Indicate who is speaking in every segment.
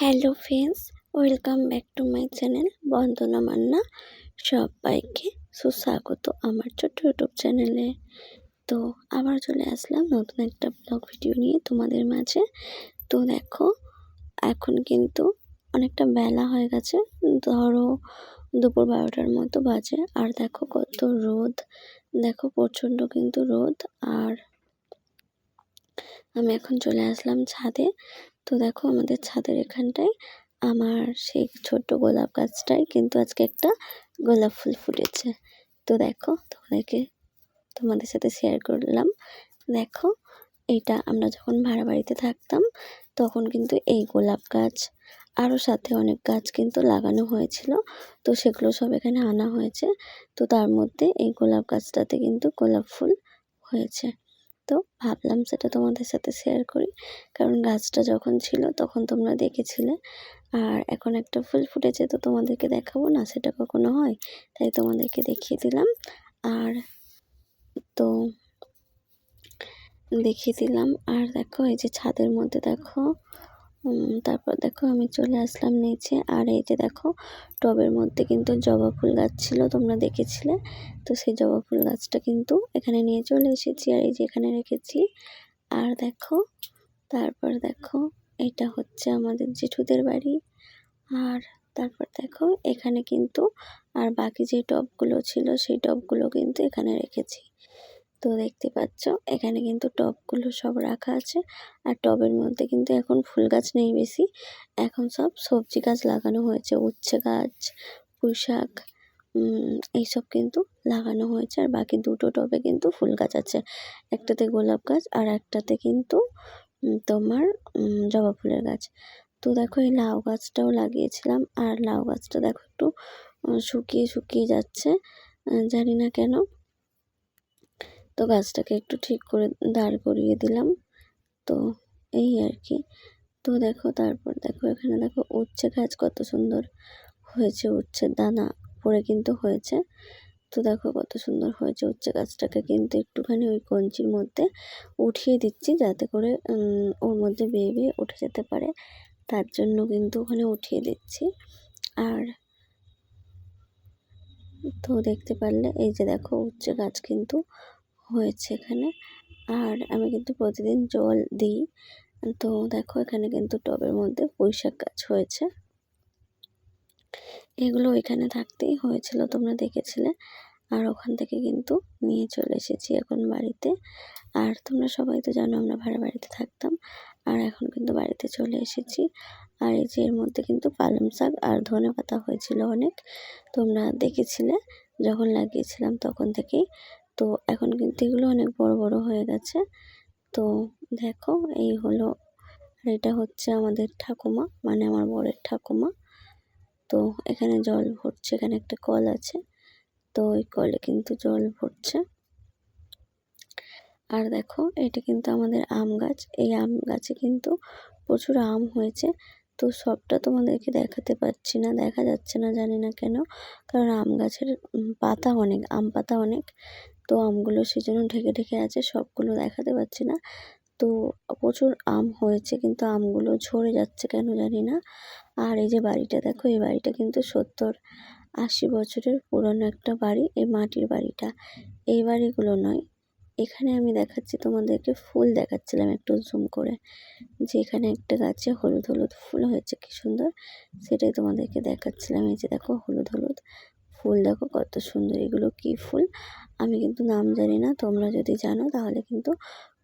Speaker 1: Hello friends, welcome back to my channel Bandana Manna. সবাইকে সুস্বাগত আমার ছোট্ট ইউটিউব চ্যানেলে। তো আবার চলে আসলাম নতুন একটা ব্লগ ভিডিও নিয়ে তোমাদের মাঝে। তো দেখো, এখন কিন্তু অনেকটা বেলা হয়ে গেছে, ধরো দুপুর 12টার মতো বাজে। আর দেখো কত রোদ, দেখো প্রচণ্ড কিন্তু রোদ। আর আমি এখন চলে আসলাম ছাদে। তো দেখো আমাদের ছাদের এখানটায় আমার সেই ছোট্ট গোলাপ গাছটায় কিন্তু আজকে একটা গোলাপ ফুল ফুটেছে। তো দেখো তোমাদের সাথে শেয়ার করলাম। দেখো, এটা আমরা যখন ভাড়া বাড়িতে থাকতাম তখন কিন্তু এই গোলাপ গাছ আরও সাথে অনেক গাছ কিন্তু লাগানো হয়েছিল। তো সেগুলো সব এখানে আনা হয়েছে। তো তার মধ্যে এই গোলাপ গাছটাতে কিন্তু গোলাপ ফুল হয়েছে। তো ভাবলাম সেটা তোমাদের সাথে শেয়ার করি, কারণ গাছটা যখন ছিল তখন তোমরা দেখেছিলে। আর এখন একটা ফুল ফুটেছে, তো তোমাদেরকে দেখাবো না, সেটা কখনো হয়, তাই তোমাদেরকে দেখিয়ে দিলাম। আর তো দেখিয়ে দিলাম। আর দেখো এই যে ছাদের মধ্যে দেখো, তারপর দেখো আমি চলে আসলাম নিচে। আর এই যে দেখো টবের মধ্যে কিন্তু জবা ফুল গাছ ছিল, তোমরা দেখেছিলে। তো সেই জবা ফুল গাছটা কিন্তু এখানে নিয়ে চলে এসেছি, আর এই যে এখানে রেখেছি। আর দেখো, তারপর দেখো এটা হচ্ছে আমাদের জেঠুদের বাড়ি। আর তারপর দেখো এখানে কিন্তু আর বাকি যে টবগুলো ছিল সেই টবগুলো কিন্তু এখানে রেখেছি। তো দেখতে পাচ্ছ এখানে কিন্তু টবগুলো সব রাখা আছে। আর টবের মধ্যে কিন্তু এখন ফুল গাছ নেই বেশি, এখন সব সবজি গাছ লাগানো হয়েছে। উচ্ছে গাছ, পুঁই শাক, এইসব কিন্তু লাগানো হয়েছে। আর বাকি দুটো টবে কিন্তু ফুল গাছ আছে, একটাতে গোলাপ গাছ আর একটাতে কিন্তু তোমার জবা ফুলের গাছ। তো দেখো এই লাউ গাছটাও লাগিয়েছিলাম, আর লাউ গাছটা দেখো একটু শুকিয়ে শুকিয়ে যাচ্ছে, জানি না কেন। তো গাছটাকে একটু ঠিক করে দাঁড় করিয়ে দিলাম। তো এই আর কি। তো দেখো তারপর দেখো এখানে দেখো উচ্ছে গাছ কত সুন্দর হয়েছে, উচ্ছের দানা পড়ে কিন্তু হয়েছে। তো দেখো কত সুন্দর হয়েছে। উচ্ছে গাছটাকে কিন্তু একটুখানি ওই কঞ্চির মধ্যে উঠিয়ে দিচ্ছি, যাতে করে ওর মধ্যে বেয়ে বেয়ে উঠে যেতে পারে, তার জন্য কিন্তু ওখানে উঠিয়ে দিচ্ছি। আর তো দেখতে পারলে এই যে দেখো উচ্ছে গাছ কিন্তু হয়েছে এখানে। আর আমি কিন্তু প্রতিদিন জল দিই। তো দেখো এখানে কিন্তু টবের মধ্যে পুঁই শাক গাছ হয়েছে, এগুলো এখানে থাকতেই হয়েছিল, তোমরা দেখেছিলে। আর ওখান থেকে কিন্তু নিয়ে চলে এসেছি এখন বাড়িতে। আর তোমরা সবাই তো জানো আমরা ভাড়া বাড়িতে থাকতাম, আর এখন কিন্তু বাড়িতে চলে এসেছি। আর এই যে এর মধ্যে কিন্তু পালং শাক আর ধনেপাতা হয়েছিল অনেক, তোমরা দেখেছিলে যখন লাগিয়েছিলাম তখন থেকেই। তো এখন কিন্তু এগুলো অনেক বড় বড় হয়ে গেছে। তো দেখো এই হলো। আর এটা হচ্ছে আমাদের ঠাকুমা, মানে আমার বরের ঠাকুমা। তো এখানে জল ভরছে, এখানে একটা কল আছে, তো ওই কলে কিন্তু জল ভরছে। আর দেখো এটা কিন্তু আমাদের আম গাছ, এই আম গাছে কিন্তু প্রচুর আম হয়েছে। তো সবটা তোমাদেরকে দেখাতে পারছি না, দেখা যাচ্ছে না, জানি না কেন, কারণ আম গাছের পাতা অনেক, আম পাতা অনেক। তো আমগুলো সেজন্য ঢেকে ঢেকে আছে, সবগুলো দেখাতে পারছি না। তো প্রচুর আম হয়েছে, কিন্তু আমগুলো ঝরে যাচ্ছে কেন জানি না। আর এই যে বাড়িটা দেখো, এই বাড়িটা কিন্তু 70-80 বছরের পুরনো একটা বাড়ি, এই মাটির বাড়িটা। এই বাড়িগুলো নয়, এখানে আমি দেখাচ্ছি তোমাদেরকে, ফুল দেখাচ্ছিলাম একটু জুম করে, যে এখানে একটা গাছে হলুদ হলুদ ফুল হয়েছে কি সুন্দর, সেটাই তোমাদেরকে দেখাচ্ছিলাম। এই যে দেখো হলুদ হলুদ ফুল, দেখো কত সুন্দর। এগুলো কি ফুল আমি কিন্তু নাম জানি না, তোমরা যদি জানো তাহলে কিন্তু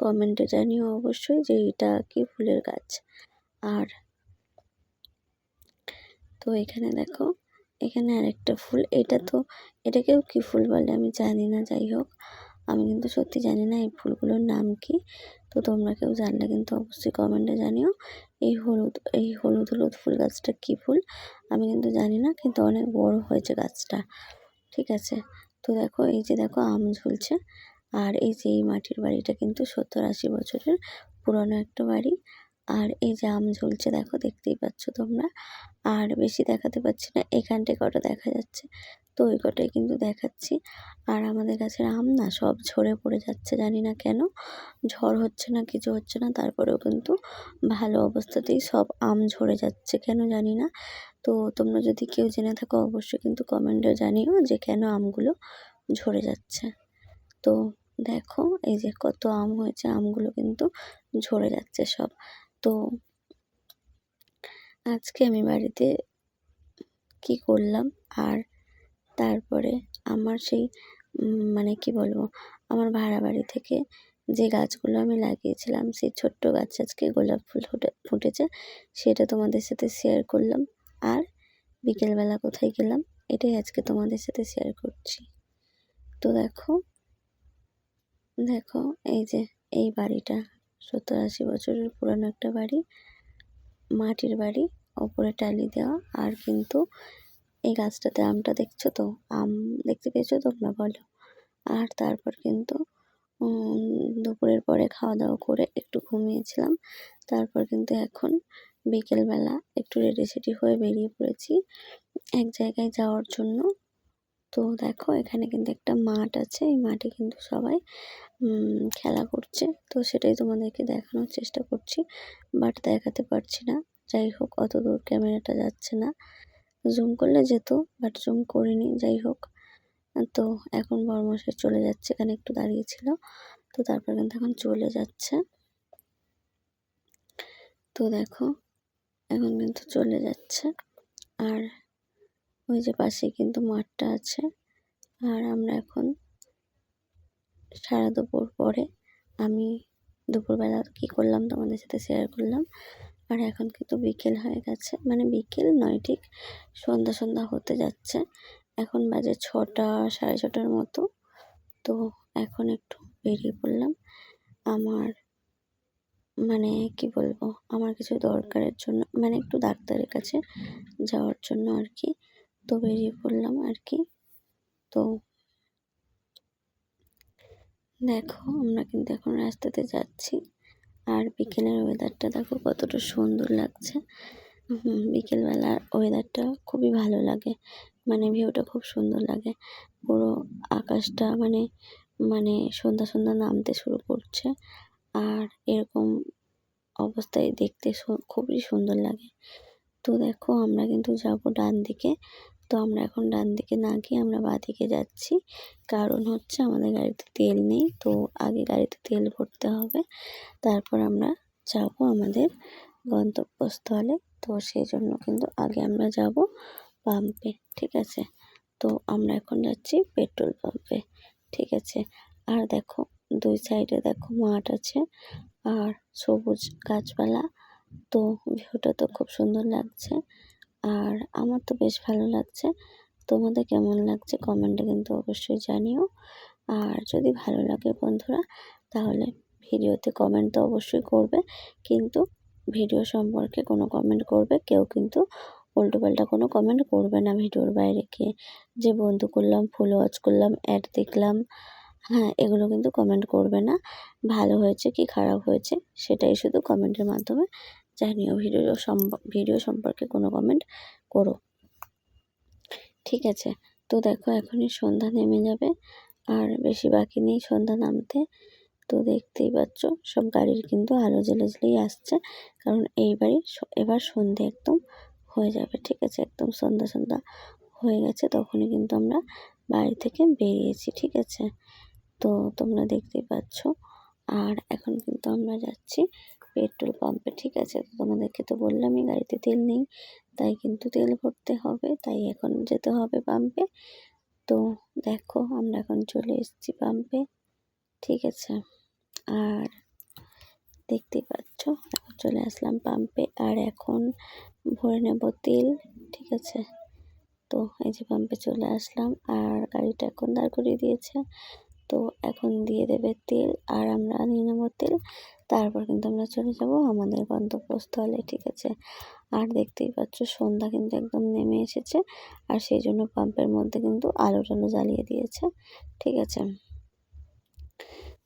Speaker 1: কমেন্টে জানিও অবশ্যই যে এটা কি ফুলের গাছ। আর তো এখানে দেখো, এখানে আরেকটা ফুল, এটাকেও কি ফুল বলে আমি জানি না, যাই হোক আমি কিন্তু সত্যি জানি না এই ফুলগুলোর নাম কি। তো তোমরা কেউ জানলে কিন্তু অবশ্যই কমেন্টে জানিও। এই হলুদ হলুদ ফুল গাছটা কি ফুল আমি কিন্তু জানি না, কিন্তু অনেক বড় হয়েছে গাছটা, ঠিক আছে। তো দেখো এই যে দেখো আম ঝুলছে। আর এই যে এই মাটির বাড়িটা কিন্তু 70-80 বছরের পুরনো একটা বাড়ি। আর এই যে আম ঝুলছে দেখো, দেখতেই পাচ্ছ তোমরা। আর বেশি দেখাতে পাচ্ছি না, এখানটায় কটা দেখা যাচ্ছে। তো ওই কটাই কিন্তু দেখাচ্ছি। আর আমাদের গাছের আম না সব ঝরে পড়ে যাচ্ছে, জানি না কেন, ঝড় হচ্ছে না কিছু হচ্ছে না, তারপরেও কিন্তু ভালো অবস্থাতেই সব আম ঝরে যাচ্ছে, কেন জানি না। তো তোমরা যদি কেউ জেনে থাকো অবশ্যই কিন্তু কমেন্টে জানিও যে কেন আমগুলো ঝরে যাচ্ছে। তো দেখো এই যে কত আম হয়েছে, আমগুলো কিন্তু ঝরে যাচ্ছে সব। তো আজকে আমি বাড়িতে কি করলাম, আর তারপরে আমার সেই মানে কি বলবো, আমার ভাড়া বাড়ি থেকে যে গাছগুলো আমি লাগিয়েছিলাম, সেই ছোট্ট গাছ আজকে গোলাপ ফুল ফুটেছে, সেটা তোমাদের সাথে শেয়ার করলাম। আর বিকেলবেলা কোথায় গেলাম এটাই আজকে তোমাদের সাথে শেয়ার করছি। তো দেখো দেখো এই যে এই বাড়িটা 70-80 বছরের পুরানো একটা বাড়ি, মাটির বাড়ি, ওপরে টালি দেওয়া। আর কিন্তু এই গাছটাতে আমটা দেখছো তো, আম দেখতে পেয়েছো তোমরা বলো। আর তারপর কিন্তু দুপুরের পরে খাওয়া দাওয়া করে একটু ঘুমিয়েছিলাম। তারপর কিন্তু এখন বিকেলবেলা একটু রেডি সেডি হয়ে বেরিয়ে পড়েছি এক জায়গায় যাওয়ার জন্য। তো দেখো এখানে কিন্তু একটা মাঠ আছে, এই মাঠে কিন্তু সবাই খেলা করছে। তো সেটাই তোমাদেরকে দেখানোর চেষ্টা করছি, বাট দেখাতে পারছি না। যাই হোক, অত দূর ক্যামেরাটা যাচ্ছে না, জুম করলে যেত, বাট জুম করিনি। যাই হোক, তো এখন বড়মশাই চলে যাচ্ছে, এখানে একটু দাঁড়িয়েছিল, তো তারপর কিন্তু এখন চলে যাচ্ছে। তো দেখো এখন কিন্তু চলে যাচ্ছে। আর ওই যে পাশে কিন্তু মাঠটা আছে। আর আমরা এখন সারা দুপুর পরে আমি দুপুরবেলা কি করলাম তোমাদের সাথে শেয়ার করলাম। আর এখন কিন্তু বিকেল হয়ে গেছে, মানে বিকেল নয়, ঠিক সন্ধ্যা সন্ধ্যা হতে যাচ্ছে। এখন বাজে 6টা 6:30টার মতো। তো এখন একটু বেরিয়ে পড়লাম আমার মানে কি বলবো, আমার কিছু দরকারের জন্য, মানে একটু ডাক্তারের কাছে যাওয়ার জন্য আর কি। তো বেরিয়ে পড়লাম আর কি। তো দেখো আমরা কিন্তু এখন রাস্তাতে যাচ্ছি। আর বিকেলের ওয়েদারটা দেখো কতটা সুন্দর লাগছে। বিকেলবেলার ওয়েদারটা খুবই ভালো লাগে, মানে ভিউটা খুব সুন্দর লাগে। পুরো আকাশটা মানে মানে সন্ধ্যা সন্ধ্যা নামতে শুরু করছে। আর এরকম অবস্থায় দেখতে খুবই সুন্দর লাগে। তো দেখো আমরা কিন্তু যাবো ডান দিকে। তো আমরা এখন ডান দিকে না গিয়ে আমরা বাঁ দিকে যাচ্ছি, কারণ হচ্ছে আমাদের গাড়িতে তেল নেই। তো আগে গাড়িতে তেল ভরতে হবে, তারপর আমরা যাব আমাদের গন্তব্যস্থলে। তো সেই জন্য কিন্তু আগে আমরা যাব পাম্পে, ঠিক আছে। তো আমরা এখন যাচ্ছি পেট্রোল পাম্পে, ঠিক আছে। আর দেখো দুই সাইডে দেখো মাঠ আছে আর সবুজ গাছপালা। তো ভিউটা তো খুব সুন্দর লাগছে, আর আমার তো বেশ ভালো লাগছে। তোমাদের কেমন লাগছে কমেন্টে কিন্তু অবশ্যই জানিও। আর যদি ভালো লাগে বন্ধুরা, তাহলে ভিডিওতে কমেন্ট তো অবশ্যই করবে, কিন্তু ভিডিও সম্পর্কে কোনো কমেন্ট করবে, কেউ কিন্তু উল্টোপাল্টা কোনো কমেন্ট করবে না ভিডিওর বাইরে গিয়ে, যে বন্ধু করলাম, ফুল ওয়াচ করলাম, অ্যাড দেখলাম, হ্যাঁ এগুলো কিন্তু কমেন্ট করবে না। ভালো হয়েছে কি খারাপ হয়েছে সেটাই শুধু কমেন্টের মাধ্যমে জানিও, ভিডিও সম্পর্কে কোনো কমেন্ট করো, ঠিক আছে। তো দেখো এখনই সন্ধ্যা নেমে যাবে, আর বেশি বাকি নেই সন্ধ্যা নামতে। তো দেখতেই পাচ্ছ সব গাড়ির কিন্তু আলো জ্বেলে জ্বেলেই আসছে, কারণ এবার সন্ধে একদম হয়ে যাবে, ঠিক আছে। একদম সন্ধ্যা সন্ধ্যা হয়ে গেছে, তখনই কিন্তু আমরা বাড়ি থেকে বেরিয়েছি, ঠিক আছে। তো তোমরা দেখতেই পাচ্ছ। আর এখন কিন্তু আমরা যাচ্ছি পেট্রোল পাম্পে, ঠিক আছে। তো তোমাদেরকে তো বললামই গাড়িতে তেল নেই, তাই কিন্তু তেল ভরতে হবে, তাই এখন যেতে হবে পাম্পে। তো দেখো আমরা এখন চলে এসেছি পাম্পে, ঠিক আছে। আর দেখতেই পাচ্ছ এখন চলে আসলাম পাম্পে, আর এখন ভরে নেব তেল, ঠিক আছে। তো এই যে পাম্পে চলে আসলাম, আর গাড়িটা এখন দাঁড় করিয়ে দিয়েছে। তো এখন দিয়ে দেবে তেল, আর আমরা নিয়ে নেবো তেল। তারপর কিন্তু আমরা চলে যাব আমাদের গন্তব্যস্থলে, ঠিক আছে। আর দেখতেই পাচ্ছ সন্ধ্যা কিন্তু একদম নেমে এসেছে, আর সেই জন্য পাম্পের মধ্যে কিন্তু আলো টালো জ্বালিয়ে দিয়েছে, ঠিক আছে।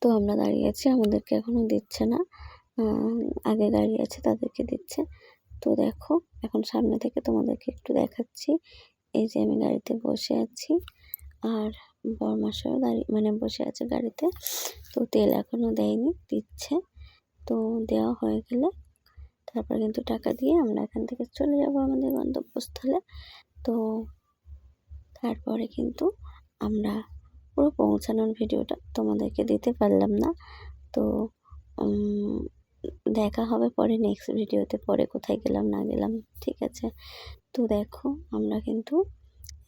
Speaker 1: তো আমরা দাঁড়িয়ে আছি, আমাদেরকে এখনো দিচ্ছে না, আগে গাড়ি আছে তাদেরকে দিচ্ছে। তো দেখো এখন সামনে থেকে তোমাদেরকে একটু দেখাচ্ছি, এই যে আমি গাড়িতে বসে আছি আর বরমশাইও বসে আছে গাড়িতে। তো তেল এখনও দেয়নি, দিচ্ছে। তো দেওয়া হয়ে গেলে তারপর কিন্তু টাকা দিয়ে আমরা এখান থেকে চলে যাব আমাদের গন্তব্যস্থলে। তো তারপরে কিন্তু আমরা পুরো পৌঁছানোর ভিডিওটা তোমাদেরকে দিতে পারলাম না। তো দেখা হবে পরে নেক্সট ভিডিওতে, পরে কোথায় গেলাম না গেলাম, ঠিক আছে। তো দেখো আমরা কিন্তু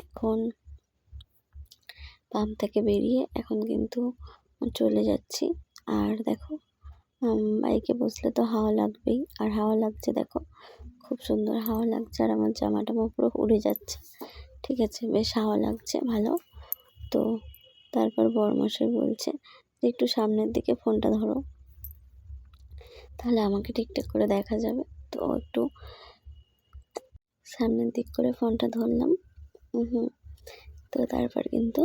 Speaker 1: এখন পাম্প থেকে বেরিয়ে এখন কিন্তু চলে যাচ্ছি। আর দেখো বাইকে বসলে তো হাওয়া লাগবেই, আর হাওয়া লাগছে, দেখো খুব সুন্দর হাওয়া লাগছে। আর আমার জামাটা পুরো উড়ে যাচ্ছে, ঠিক আছে, বেশ হাওয়া লাগছে ভালো। তো তারপর বরমশাই বলছে যে একটু সামনের দিকে ফোনটা ধরো, তাহলে আমাকে ঠিকঠাক করে দেখা যাবে। তো একটু সামনের দিক করে ফোনটা ধরলাম। তো তারপর কিন্তু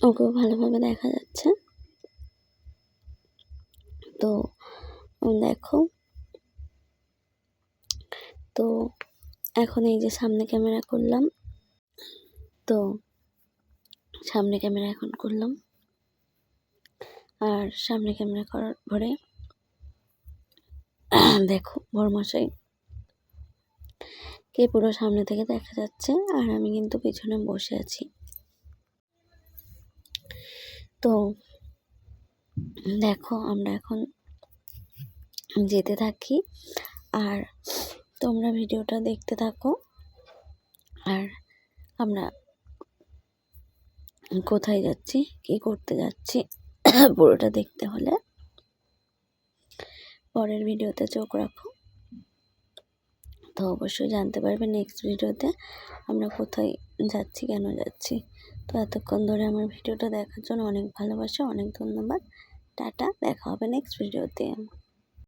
Speaker 1: ওকেও ভালোভাবে দেখা যাচ্ছে। তো দেখো, তো এখন এই যে সামনে ক্যামেরা করলাম। তো সামনে ক্যামেরা এখন করলাম, আর সামনে ক্যামেরা করার পরে দেখো বরমশাই কে পুরো সামনে থেকে দেখা যাচ্ছে, আর আমি কিন্তু পিছনে বসে আছি। তো দেখো আমরা এখন যেতে থাকি, আর তোমরা ভিডিওটা দেখতে থাকো। আর আমরা কোথায় যাচ্ছি, কি করতে যাচ্ছি, পুরোটা দেখতে হলে পরের ভিডিওতে চোখ রাখো। তো অবশ্যই জানতে পারবে নেক্সট ভিডিওতে আমরা কোথায় যাচ্ছি, কেন যাচ্ছি। তো এতক্ষণ ধরে আমার ভিডিওটা দেখার জন্য অনেক ভালোবাসা, অনেক ধন্যবাদ। টাটা, দেখা হবে নেক্সট ভিডিওতে।